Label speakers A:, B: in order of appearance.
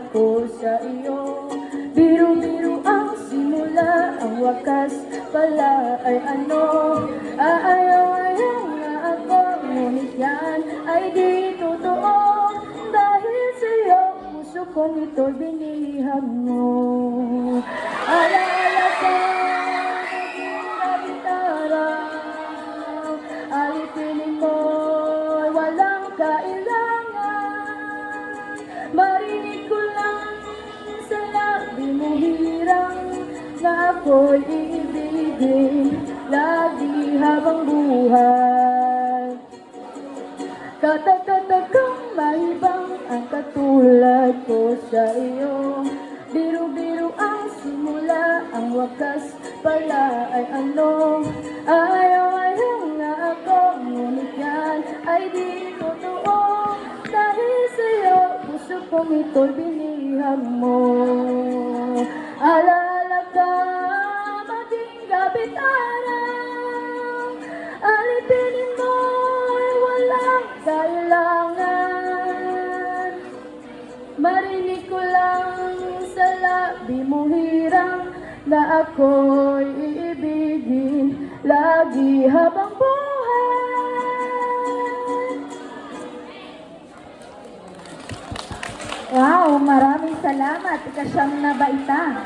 A: ko sa iyo. Biro-biro ang simula, ang wakas pala ay ano. Aayaw-ayaw nga ako, ngunit yan ay di totoo. Dahil sa'yo, puso ko nito'y binihag mo. Alaala ka, naging gabitaraw. Alipinin mo'y walang kailangan. Marinig ko lang sa labi mo hirang na ako'y iibigin lagi habang buhay. Katatakang mahibang ang katulad ko sa iyo. Biro-biro ang simula, ang wakas pala ay ano. Ayaw-ayaw nga ako, ngunit yan ay di totoo. Dahil sa'yo, puso kong ito'y binihag mo. Alala ka, maging gabit araw. Alipinin mo'y walang kailangan. Marinig ko lang sa labi mo hirang na ako'y iibigin lagi habang buhay.
B: Wow, maraming salamat. Ikasyam na baita.